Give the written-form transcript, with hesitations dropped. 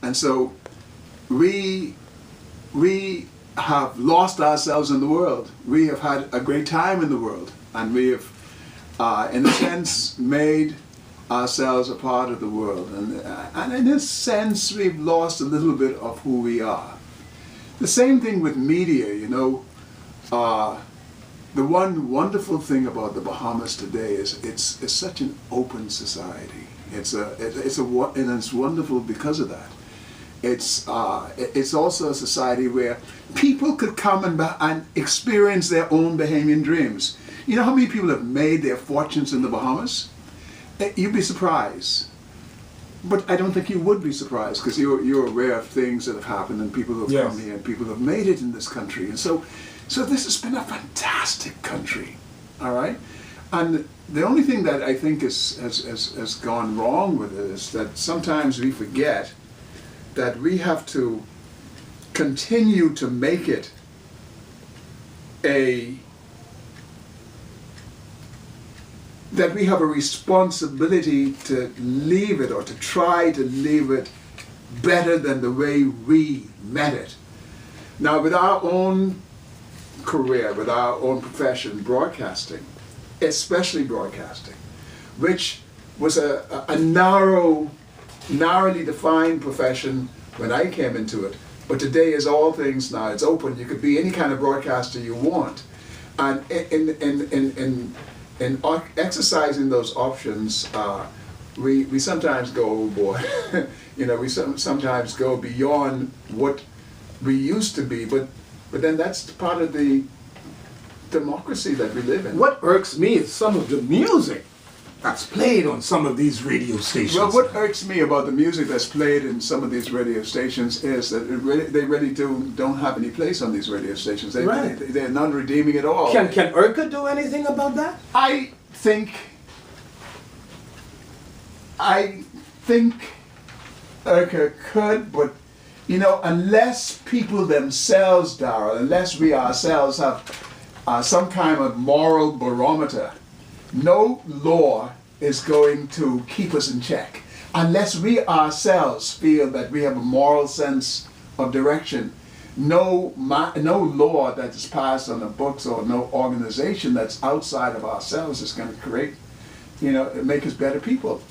And so we have lost ourselves in the world. We have had a great time in the world, and we have, in a sense, made ourselves a part of the world. And in a sense, we've lost a little bit of who we are. The same thing with media, you know. The one wonderful thing about the Bahamas today is it's such an open society. And it's wonderful because of that. It's also a society where people could come and experience their own Bahamian dreams. You know how many people have made their fortunes in the Bahamas? You'd be surprised. But I don't think you would be surprised, because you're aware of things that have happened and people who have come here and people who have made it in this country. And so this has been a fantastic country, all right? And the only thing that I think has gone wrong with it is that sometimes we forget that we have to continue to make it that we have a responsibility to leave it, or to try to leave it better than the way we met it. Now, with our own career, with our own profession, broadcasting, especially broadcasting, which was a narrowly defined profession when I came into it, but today is all things now. It's open. You could be any kind of broadcaster you want. And in exercising those options, we sometimes go overboard. You know, we sometimes go beyond what we used to be, but then that's part of the democracy that we live in. What irks me is some of the music that's played on some of these radio stations. Well, what irks me about the music that's played in some of these radio stations is that they really don't have any place on these radio stations. They're non-redeeming at all. Can IRCA do anything about that? I think IRCA could, but you know, unless people themselves, Darold, unless we ourselves have some kind of moral barometer, no law is going to keep us in check. Unless we ourselves feel that we have a moral sense of direction, no law that is passed on the books, or no organization that's outside of ourselves is going to create, you know, make us better people.